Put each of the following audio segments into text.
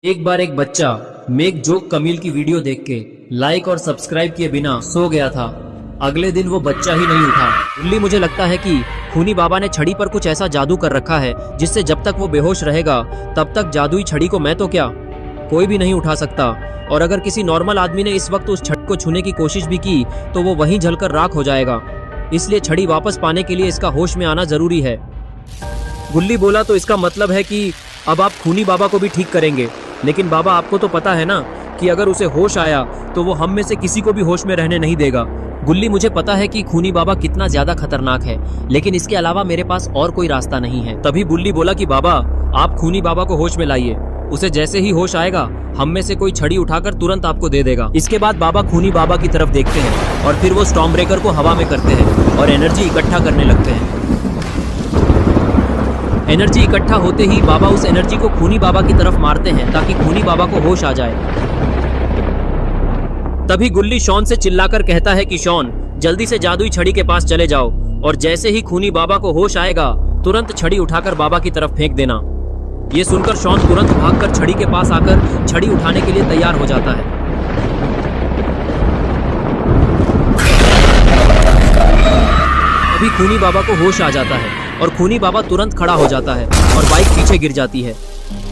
एक बार एक बच्चा मेक जोक कमील की वीडियो देख के लाइक और सब्सक्राइब किए बिना सो गया था। अगले दिन वो बच्चा ही नहीं उठा। गुल्ली, मुझे लगता है कि खूनी बाबा ने छड़ी पर कुछ ऐसा जादू कर रखा है जिससे जब तक वो बेहोश रहेगा तब तक जादुई छड़ी को मैं तो क्या कोई भी नहीं उठा सकता। और अगर किसी नॉर्मल आदमी ने इस वक्त उस छड़ी को छूने की कोशिश भी की तो वो वहीं जलकर राख हो जाएगा। इसलिए छड़ी वापस पाने के लिए इसका होश में आना जरूरी है। गुल्ली बोला, तो इसका मतलब है कि अब आप खूनी बाबा को भी ठीक करेंगे। लेकिन बाबा, आपको तो पता है ना कि अगर उसे होश आया तो वो हम में से किसी को भी होश में रहने नहीं देगा। गुल्ली, मुझे पता है कि खूनी बाबा कितना ज्यादा खतरनाक है, लेकिन इसके अलावा मेरे पास और कोई रास्ता नहीं है। तभी गुल्ली बोला कि बाबा, आप खूनी बाबा को होश में लाइए। उसे जैसे ही होश आएगा हम में से कोई छड़ी उठाकर तुरंत आपको दे देगा। इसके बाद बाबा खूनी बाबा की तरफ देखते हैं और फिर वो स्टॉर्म ब्रेकर को हवा में करते हैं और एनर्जी इकट्ठा करने लगते हैं। एनर्जी इकट्ठा होते ही बाबा उस एनर्जी को खूनी बाबा की तरफ मारते हैं ताकि खूनी बाबा को होश आ जाए। तभी गुल्ली शॉन से चिल्लाकर कहता है कि शॉन, जल्दी से जादुई छड़ी के पास चले जाओ और जैसे ही खूनी बाबा को होश आएगा तुरंत छड़ी उठाकर बाबा की तरफ फेंक देना। ये सुनकर शॉन तुरंत भागकर छड़ी के पास आकर छड़ी उठाने के लिए तैयार हो जाता है। अभी खूनी बाबा को होश आ जाता है और खूनी बाबा तुरंत खड़ा हो जाता है और बाइक पीछे गिर जाती है।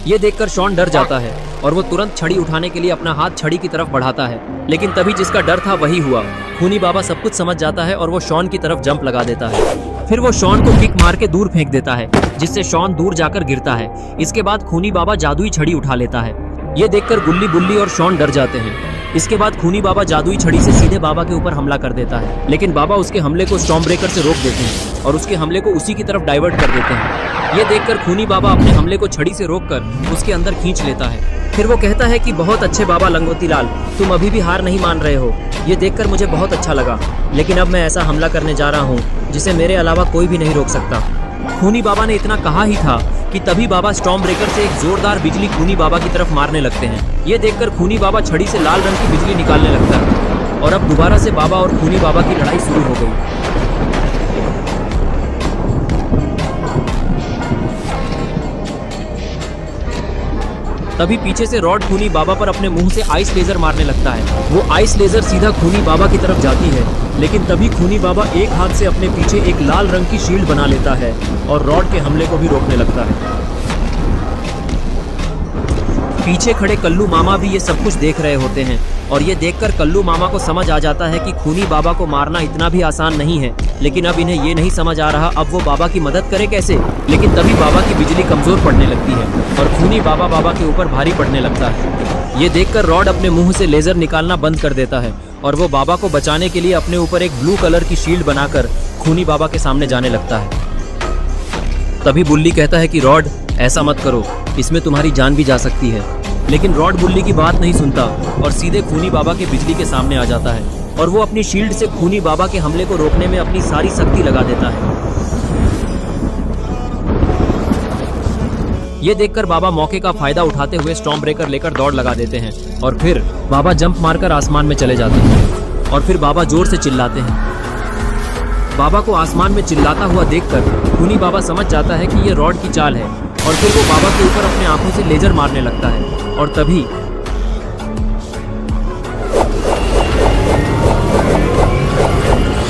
ये देखकर शॉन डर जाता है और वो तुरंत छड़ी उठाने के लिए अपना हाथ छड़ी की तरफ बढ़ाता है, लेकिन तभी जिसका डर था वही हुआ। खूनी बाबा सब कुछ समझ जाता है और वो शॉन की तरफ जंप लगा देता है। फिर वो शॉन को किक मार के दूर फेंक देता है, जिससे शॉन दूर जाकर गिरता है। इसके बाद खूनी बाबा जादुई छड़ी उठा लेता है। ये देखकर गुल्ली, बुल्ली और शॉन डर जाते हैं। इसके बाद खूनी बाबा जादुई छड़ी से सीधे बाबा के ऊपर हमला कर देता है, लेकिन बाबा उसके हमले को स्टॉर्म ब्रेकर से रोक देते हैं और उसके हमले को उसी की तरफ डाइवर्ट कर देते हैं। ये देखकर खूनी बाबा अपने हमले को छड़ी से रोककर उसके अंदर खींच लेता है। फिर वो कहता है कि बहुत अच्छे बाबा लंगोटी लाल, तुम अभी भी हार नहीं मान रहे हो। ये देखकर मुझे बहुत अच्छा लगा, लेकिन अब मैं ऐसा हमला करने जा रहा हूँ जिसे मेरे अलावा कोई भी नहीं रोक सकता। खूनी बाबा ने इतना कहा ही था कि तभी बाबा स्टॉर्म ब्रेकर से एक जोरदार बिजली खूनी बाबा की तरफ मारने लगते हैं। ये देखकर खूनी बाबा छड़ी से लाल रंग की बिजली निकालने लगता है और अब दोबारा से बाबा और खूनी बाबा की लड़ाई शुरू हो गई। तभी पीछे से रॉड खूनी बाबा पर अपने मुंह से आइस लेजर मारने लगता है। वो आइस लेजर सीधा खूनी बाबा की तरफ जाती है, लेकिन तभी खूनी बाबा एक हाथ से अपने पीछे एक लाल रंग की शील्ड बना लेता है और रॉड के हमले को भी रोकने लगता है। पीछे खड़े कल्लू मामा भी ये सब कुछ देख रहे होते हैं और ये देखकर कल्लू मामा को समझ आ जाता है कि खूनी बाबा को मारना इतना भी आसान नहीं है, लेकिन अब इन्हें ये नहीं समझ आ रहा अब वो बाबा की मदद करे कैसे। लेकिन तभी बाबा की बिजली कमजोर पड़ने लगती है और खूनी बाबा के ऊपर भारी पड़ने लगता है। ये देखकर रॉड अपने मुंह से लेजर निकालना बंद कर देता है और वो बाबा को बचाने के लिए अपने ऊपर एक ब्लू कलर की शील्ड बनाकर खूनी बाबा के सामने जाने लगता है। तभी बुल्ली कहता है कि रॉड, ऐसा मत करो, इसमें तुम्हारी जान भी जा सकती है। लेकिन रॉड बुल्ली की बात नहीं सुनता और सीधे खूनी बाबा के बिजली के सामने आ जाता है और वो अपनी शील्ड से खूनी बाबा के हमले को रोकने में अपनी सारी शक्ति लगा देता है। ये देखकर बाबा मौके का फायदा उठाते हुए स्टॉर्म ब्रेकर लेकर दौड़ लगा देते हैं और फिर बाबा जंप मारकर आसमान में चले जाते हैं और फिर बाबा जोर से चिल्लाते हैं। बाबा को आसमान में चिल्लाता हुआ देखकर खूनी बाबा समझ जाता है कि ये रॉड की चाल है और फिर वो बाबा के ऊपर अपने आंखों से लेजर मारने लगता है और तभी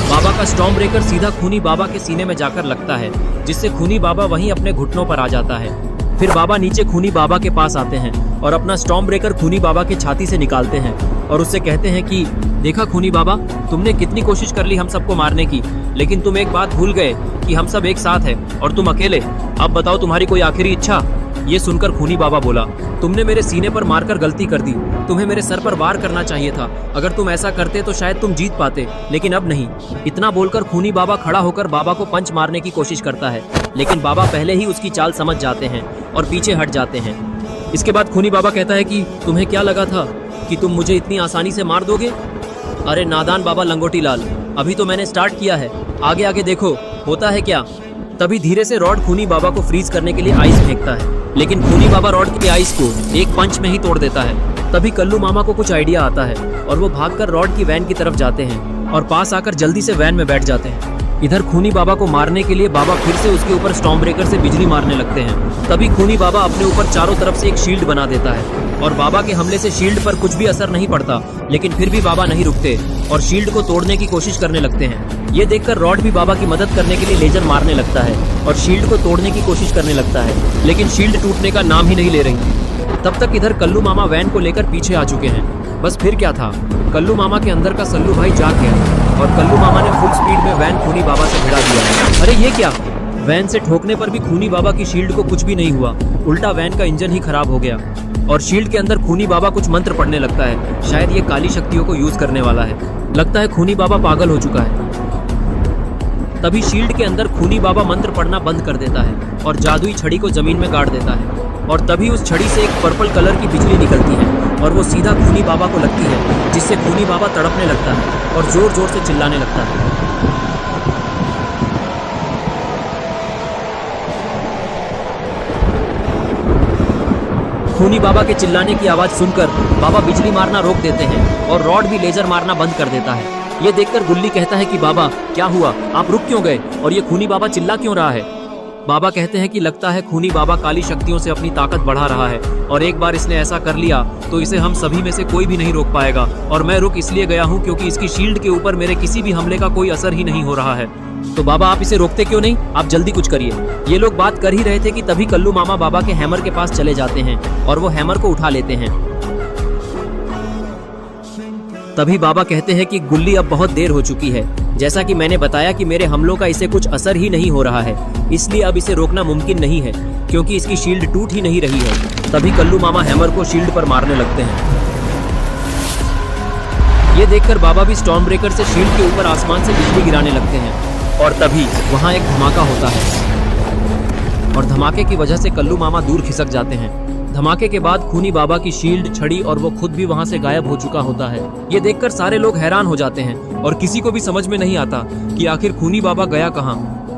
बाबा का स्टॉर्म ब्रेकर सीधा खूनी बाबा के सीने में जाकर लगता है, जिससे खूनी बाबा वहीं अपने घुटनों पर आ जाता है। फिर बाबा नीचे खूनी बाबा के पास आते हैं और अपना स्टॉर्म ब्रेकर खूनी बाबा की छाती से निकालते हैं और उससे कहते हैं कि देखा खूनी बाबा, तुमने कितनी कोशिश कर ली हम सबको मारने की, लेकिन तुम एक बात भूल गए कि हम सब एक साथ हैं और तुम अकेले। अब बताओ तुम्हारी कोई आखिरी इच्छा। ये सुनकर खूनी बाबा बोला, तुमने मेरे सीने पर मारकर गलती कर दी, तुम्हें मेरे सर पर वार करना चाहिए था। अगर तुम ऐसा करते तो शायद तुम जीत पाते, लेकिन अब नहीं। इतना बोलकर खूनी बाबा खड़ा होकर बाबा को पंच मारने की कोशिश करता है, लेकिन बाबा पहले ही उसकी चाल समझ जाते हैं और पीछे हट जाते हैं। इसके बाद खूनी बाबा कहता है कि तुम्हें क्या लगा था कि तुम मुझे इतनी आसानी से मार दोगे? अरे नादान बाबा लंगोटी लाल, अभी तो मैंने स्टार्ट किया है, आगे आगे देखो होता है क्या। तभी धीरे से रॉड खूनी बाबा को फ्रीज करने के लिए आइस फेंकता है, लेकिन खूनी बाबा रॉड के आइस को एक पंच में ही तोड़ देता है। तभी कल्लू मामा को कुछ आइडिया आता है और वो भागकर रॉड की वैन की तरफ जाते हैं और पास आकर जल्दी से वैन में बैठ जाते हैं। इधर खूनी बाबा को मारने के लिए बाबा फिर से उसके ऊपर स्टॉर्म ब्रेकर से बिजली मारने लगते हैं। तभी खूनी बाबा अपने ऊपर चारों तरफ से एक शील्ड बना देता है और बाबा के हमले से शील्ड पर कुछ भी असर नहीं पड़ता, लेकिन फिर भी बाबा नहीं रुकते और शील्ड को तोड़ने की कोशिश करने लगते हैं। ये देखकर रॉड भी बाबा की मदद करने के लिए लेजर मारने लगता है और शील्ड को तोड़ने की कोशिश करने लगता है, लेकिन शील्ड टूटने का नाम ही नहीं ले रही। तब तक इधर कल्लू मामा वैन को लेकर पीछे आ चुके हैं। बस फिर क्या था, कल्लू मामा के अंदर का सल्लू भाई जाग गया और कल्लू मामा ने फुल स्पीड में वैन खूनी बाबा से भिड़ा दिया। अरे ये क्या, वैन से ठोकने पर भी खूनी बाबा की शील्ड को कुछ भी नहीं हुआ, उल्टा वैन का इंजन ही खराब हो गया और शील्ड के अंदर खूनी बाबा कुछ मंत्र पढ़ने लगता है। शायद ये काली शक्तियों को यूज करने वाला है। लगता है खूनी बाबा पागल हो चुका है। तभी शील्ड के अंदर खूनी बाबा मंत्र पढ़ना बंद कर देता है और जादुई छड़ी को जमीन में गाड़ देता है और तभी उस छड़ी से एक पर्पल कलर की बिजली निकलती है और वो सीधा खूनी बाबा को लगती है, जिससे खूनी बाबा तड़पने लगता है और जोर जोर से चिल्लाने लगता है। खूनी बाबा के चिल्लाने की आवाज सुनकर बाबा बिजली मारना रोक देते हैं और रॉड भी लेजर मारना बंद कर देता है। ये देखकर गुल्ली कहता है कि बाबा क्या हुआ, आप रुक क्यों गए और ये खूनी बाबा चिल्ला क्यों रहा है। बाबा कहते हैं कि लगता है खूनी बाबा काली शक्तियों से अपनी ताकत बढ़ा रहा है और एक बार इसने ऐसा कर लिया तो इसे हम सभी में से कोई भी नहीं रोक पाएगा और मैं रुक इसलिए गया हूँ क्योंकि इसकी शील्ड के ऊपर मेरे किसी भी हमले का कोई असर ही नहीं हो रहा है। तो बाबा आप इसे रोकते क्यों नहीं, आप जल्दी कुछ करिए। ये लोग बात कर ही रहे थे कि तभी कल्लू मामा बाबा के हैमर के पास चले जाते हैं और वो हैमर को उठा लेते हैं। तभी बाबा कहते हैं कि गुल्ली अब बहुत देर हो चुकी है, जैसा कि मैंने बताया कि मेरे हमलों का इसे कुछ असर ही नहीं हो रहा है, इसलिए अब इसे रोकना मुमकिन नहीं है क्योंकि इसकी शील्ड टूट ही नहीं रही है। तभी कल्लू मामा हैमर को शील्ड पर मारने लगते हैं। ये देखकर बाबा भी स्टॉर्म ब्रेकर से शील्ड के ऊपर आसमान से बिजली गिराने लगते हैं और तभी वहाँ एक धमाका होता है और धमाके की वजह से कल्लू मामा दूर खिसक जाते हैं। धमाके के बाद खूनी बाबा की शील्ड, छड़ी और वो खुद भी वहाँ से गायब हो चुका होता है। ये देखकर सारे लोग हैरान हो जाते हैं और किसी को भी समझ में नहीं आता कि आखिर खूनी बाबा गया कहाँ।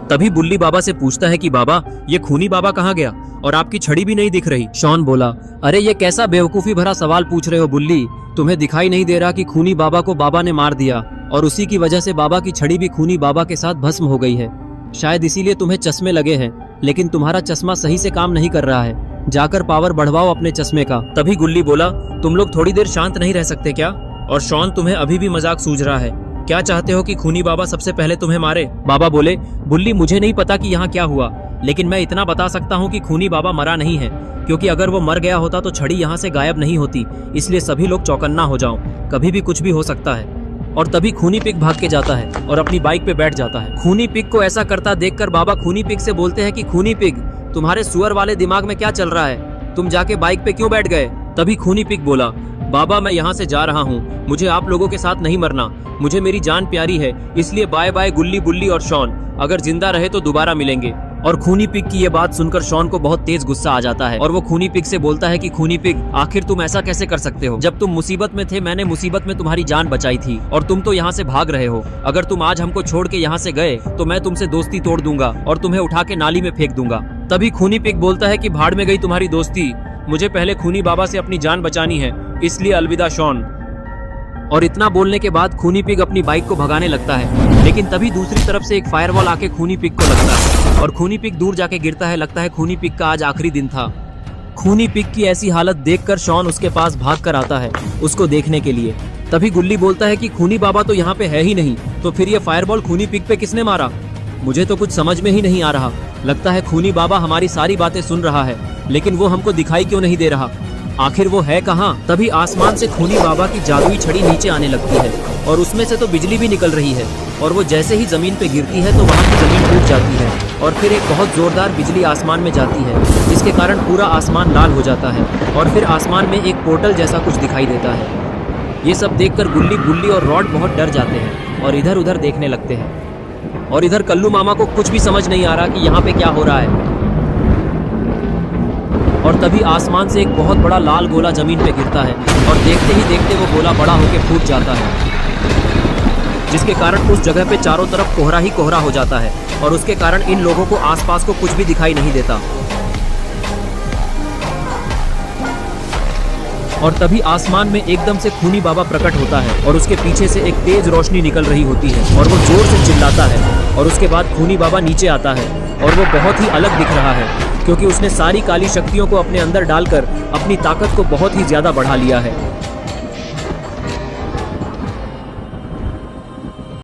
तभी बुल्ली बाबा से पूछता है कि बाबा ये खूनी बाबा कहाँ गया और आपकी छड़ी भी नहीं दिख रही। शॉन बोला, अरे ये कैसा बेवकूफी भरा सवाल पूछ रहे हो बुल्ली, तुम्हें दिखाई नहीं दे रहा कि खूनी बाबा को बाबा ने मार दिया और उसी की वजह से बाबा की छड़ी भी खूनी बाबा के साथ भस्म हो गई है। शायद इसीलिए तुम्हें चश्मे लगे हैं, लेकिन तुम्हारा चश्मा सही से काम नहीं कर रहा है, जाकर पावर बढ़वाओ अपने चश्मे का। तभी गुल्ली बोला, तुम लोग थोड़ी देर शांत नहीं रह सकते क्या? और शॉन तुम्हें अभी भी मजाक सूझ रहा है, क्या चाहते हो कि खूनी बाबा सबसे पहले तुम्हें मारे? बाबा बोले, बुल्ली मुझे नहीं पता कि यहाँ क्या हुआ, लेकिन मैं इतना बता सकता हूँ कि खूनी बाबा मरा नहीं है, क्योंकि अगर वो मर गया होता तो छड़ी यहाँ से गायब नहीं होती। इसलिए सभी लोग चौकन्ना हो जाओ, कभी भी कुछ भी हो सकता है। और तभी खूनी पिग भाग के जाता है और अपनी बाइक पे बैठ जाता है। खूनी पिग को ऐसा करता देखकर बाबा खूनी पिग से बोलते हैं कि खूनी पिग, तुम्हारे सुअर वाले दिमाग में क्या चल रहा है, तुम जाके बाइक पे क्यों बैठ गए? तभी खूनी पिग बोला, बाबा मैं यहाँ से जा रहा हूँ, मुझे आप लोगों के साथ नहीं मरना, मुझे मेरी जान प्यारी है, इसलिए बाय बाय गुल्ली, बुल्ली और शॉन, अगर जिंदा रहे तो दोबारा मिलेंगे। और खूनी पिग की ये बात सुनकर शॉन को बहुत तेज गुस्सा आ जाता है और वो खूनी पिग से बोलता है कि खूनी पिग, आखिर तुम ऐसा कैसे कर सकते हो? जब तुम मुसीबत में थे मैंने मुसीबत में तुम्हारी जान बचाई थी और तुम तो यहाँ से भाग रहे हो। अगर तुम आज हमको छोड़ के यहाँ से गए तो मैं तुमसे दोस्ती तोड़ दूंगा और तुम्हें उठा के नाली में फेंक दूंगा। तभी खूनी पिग बोलता है कि भाड़ में गई तुम्हारी दोस्ती, मुझे पहले खूनी बाबा से अपनी जान बचानी है, इसलिए अलविदा शॉन। और इतना बोलने के बाद खूनी पिग अपनी बाइक को भगाने लगता है, लेकिन तभी दूसरी तरफ से एक फायरवॉल आके खूनी पिग को लगता है और खूनी पिग दूर जाके गिरता है। लगता है खूनी पिग का आज आखिरी दिन था। खूनी पिग की ऐसी हालत देखकर शॉन उसके पास भाग कर आता है उसको देखने के लिए। तभी गुल्ली बोलता है कि खूनी बाबा तो यहाँ पे है ही नहीं, तो फिर ये फायरबॉल खूनी पिग पे किसने मारा? मुझे तो कुछ समझ में ही नहीं आ रहा। लगता है खूनी बाबा हमारी सारी बातें सुन रहा है, लेकिन वो हमको दिखाई क्यों नहीं दे रहा? आखिर वो है कहाँ? तभी आसमान से खूनी बाबा की जादुई छड़ी नीचे आने लगती है और उसमें से तो बिजली भी निकल रही है और वो जैसे ही जमीन पे गिरती है तो वहाँ की जमीन टूट जाती है और फिर एक बहुत जोरदार बिजली आसमान में जाती है, जिसके कारण पूरा आसमान लाल हो जाता है और फिर आसमान में एक पोर्टल जैसा कुछ दिखाई देता है। ये सब देखकर गुल्ली, बुल्ली और रॉड बहुत डर जाते हैं और इधर उधर देखने लगते हैं और इधर कल्लू मामा को कुछ भी समझ नहीं आ रहा कि यहाँ पे क्या हो रहा है। और तभी आसमान से एक बहुत बड़ा लाल गोला जमीन पे गिरता है और देखते ही देखते वो गोला बड़ा होकर फूट जाता है, जिसके कारण उस जगह पे चारों तरफ कोहरा ही कोहरा हो जाता है और उसके कारण इन लोगों को आसपास को कुछ भी दिखाई नहीं देता। और तभी आसमान में एकदम से खूनी बाबा प्रकट होता है और उसके पीछे से एक तेज रोशनी निकल रही होती है और वो जोर से चिल्लाता है और उसके बाद खूनी बाबा नीचे आता है और वो बहुत ही अलग दिख रहा है क्योंकि उसने सारी काली शक्तियों को अपने अंदर डालकर अपनी ताकत को बहुत ही ज्यादा बढ़ा लिया है।